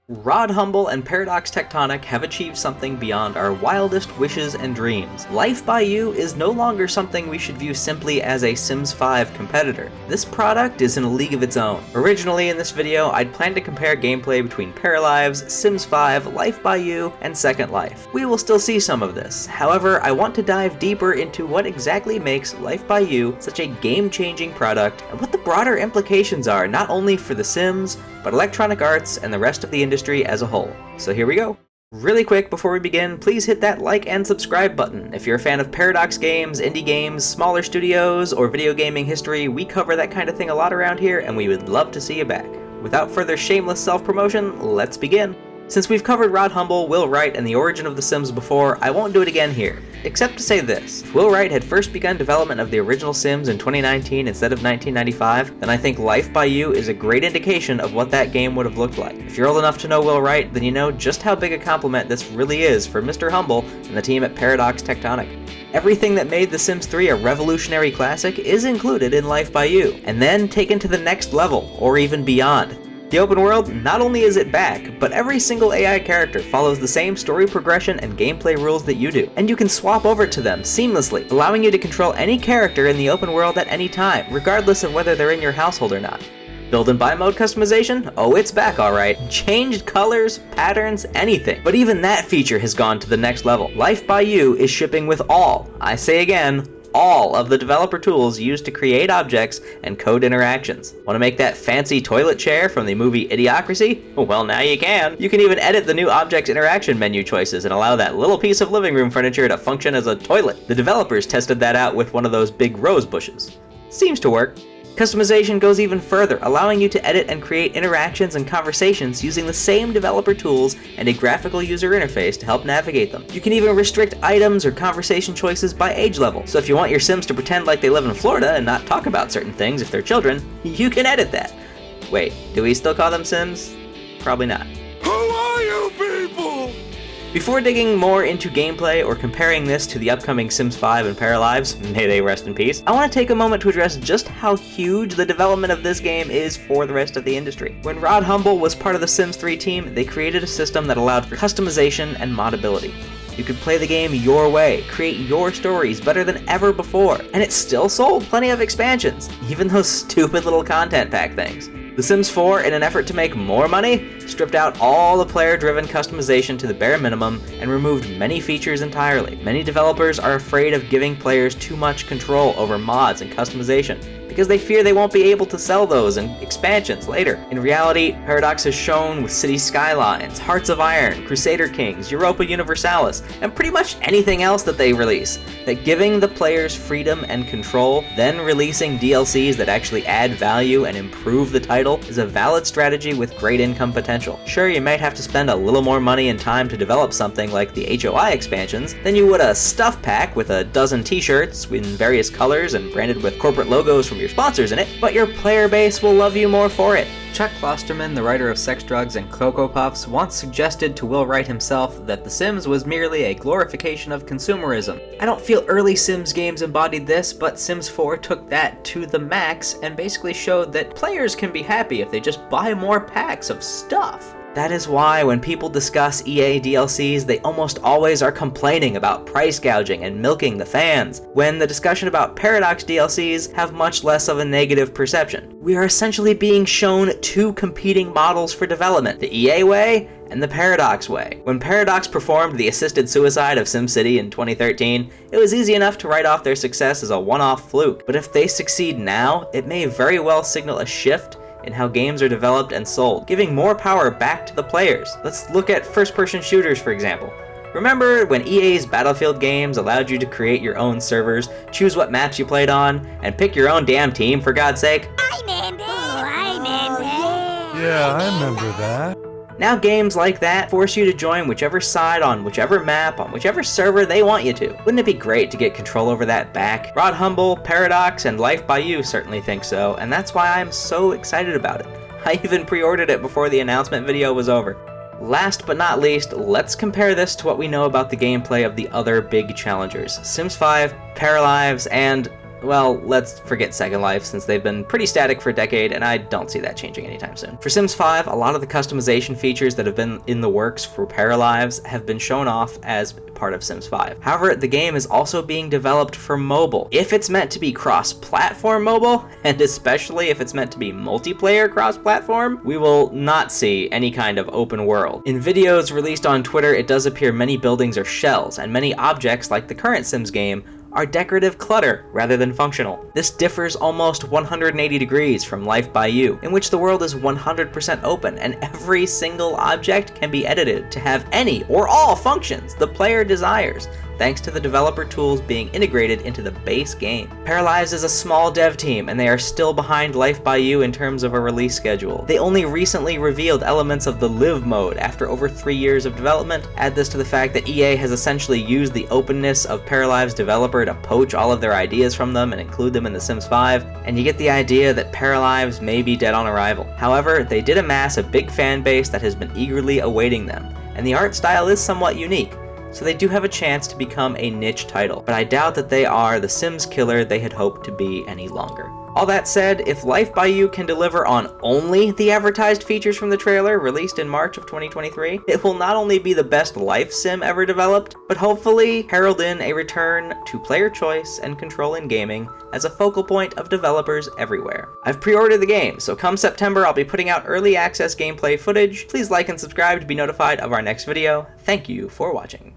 Rod Humble and Paradox Tectonic have achieved something beyond our wildest wishes and dreams. Life by You is no longer something we should view simply as a Sims 5 competitor. This product is in a league of its own. Originally in this video, I'd planned to compare gameplay between Paralives, Sims 5, Life by You, and Second Life. We will still see some of this. However, I want to dive deeper into what exactly makes Life by You such a game-changing product, and what the broader implications are not only for The Sims, but Electronic Arts and the rest of the industry as a whole. So here we go. Really quick before we begin, please hit that like and subscribe button. If you're a fan of Paradox games, indie games, smaller studios, or video gaming history, we cover that kind of thing a lot around here, and we would love to see you back. Without further shameless self-promotion, let's begin. Since we've covered Rod Humble, Will Wright, and the origin of The Sims before, I won't do it again here. Except to say this: if Will Wright had first begun development of the original Sims in 2019 instead of 1995, then I think Life by You is a great indication of what that game would have looked like. If you're old enough to know Will Wright, then you know just how big a compliment this really is for Mr. Humble and the team at Paradox Tectonic. Everything that made The Sims 3 a revolutionary classic is included in Life by You, and then taken to the next level, or even beyond. The open world, not only is it back, but every single AI character follows the same story progression and gameplay rules that you do, and you can swap over to them seamlessly, allowing you to control any character in the open world at any time, regardless of whether they're in your household or not. Build and buy mode customization? Oh, it's back alright. Changed colors, patterns, anything. But even that feature has gone to the next level. Life by You is shipping with all, I say again, all of the developer tools used to create objects and code interactions. Want to make that fancy toilet chair from the movie Idiocracy? Well, now you can. You can even edit the new object interaction menu choices and allow that little piece of living room furniture to function as a toilet. The developers tested that out with one of those big rose bushes. Seems to work. Customization goes even further, allowing you to edit and create interactions and conversations using the same developer tools and a graphical user interface to help navigate them. You can even restrict items or conversation choices by age level, so if you want your Sims to pretend like they live in Florida and not talk about certain things if they're children, you can edit that. Wait, do we still call them Sims? Probably not. Who are you people? Before digging more into gameplay or comparing this to the upcoming Sims 5 and Paralives, may they rest in peace, I want to take a moment to address just how huge the development of this game is for the rest of the industry. When Rod Humble was part of the Sims 3 team, they created a system that allowed for customization and modability. You could play the game your way, create your stories better than ever before, and it still sold plenty of expansions, even those stupid little content pack things. The Sims 4, in an effort to make more money, stripped out all the player-driven customization to the bare minimum and removed many features entirely. Many developers are afraid of giving players too much control over mods and customization, because they fear they won't be able to sell those in expansions later. In reality, Paradox has shown with City Skylines, Hearts of Iron, Crusader Kings, Europa Universalis, and pretty much anything else that they release, that giving the players freedom and control, then releasing DLCs that actually add value and improve the title, is a valid strategy with great income potential. Sure, you might have to spend a little more money and time to develop something like the HOI expansions than you would a stuff pack with a dozen t-shirts in various colors and branded with corporate logos from your sponsors in it, but your player base will love you more for it. Chuck Klosterman, the writer of Sex, Drugs, and Cocoa Puffs, once suggested to Will Wright himself that The Sims was merely a glorification of consumerism. I don't feel early Sims games embodied this, but Sims 4 took that to the max and basically showed that players can be happy if they just buy more packs of stuff. That is why when people discuss EA DLCs, they almost always are complaining about price gouging and milking the fans, when the discussion about Paradox DLCs have much less of a negative perception. We are essentially being shown two competing models for development, the EA way and the Paradox way. When Paradox performed the assisted suicide of SimCity in 2013, it was easy enough to write off their success as a one-off fluke, but if they succeed now, it may very well signal a shift in how games are developed and sold, giving more power back to the players. Let's look at first-person shooters, for example. Remember when EA's Battlefield games allowed you to create your own servers, choose what maps you played on, and pick your own damn team, for God's sake? I remember. Yeah, I remember that. Now games like that force you to join whichever side on whichever map on whichever server they want you to. Wouldn't it be great to get control over that back? Rod Humble, Paradox, and Life by You certainly think so, and that's why I'm so excited about it. I even pre-ordered it before the announcement video was over. Last but not least, let's compare this to what we know about the gameplay of the other big challengers, Sims 5, Paralives, and well, let's forget Second Life since they've been pretty static for a decade and I don't see that changing anytime soon. For Sims 5, a lot of the customization features that have been in the works for Paralives have been shown off as part of Sims 5. However, the game is also being developed for mobile. If it's meant to be cross-platform mobile, and especially if it's meant to be multiplayer cross-platform, we will not see any kind of open world. In videos released on Twitter, it does appear many buildings are shells, and many objects, like the current Sims game, are decorative clutter rather than functional. This differs almost 180 degrees from Life by You, in which the world is 100% open and every single object can be edited to have any or all functions the player desires, thanks to the developer tools being integrated into the base game. Paralives is a small dev team, and they are still behind Life by You in terms of a release schedule. They only recently revealed elements of the Live mode after over 3 years of development. Add this to the fact that EA has essentially used the openness of Paralives developer to poach all of their ideas from them and include them in The Sims 5, and you get the idea that Paralives may be dead on arrival. However, they did amass a big fan base that has been eagerly awaiting them, and the art style is somewhat unique, so they do have a chance to become a niche title, but I doubt that they are the Sims killer they had hoped to be any longer. All that said, if Life by You can deliver on only the advertised features from the trailer released in March of 2023, it will not only be the best life sim ever developed, but hopefully herald in a return to player choice and control in gaming as a focal point of developers everywhere. I've pre-ordered the game, so come September I'll be putting out early access gameplay footage. Please like and subscribe to be notified of our next video. Thank you for watching.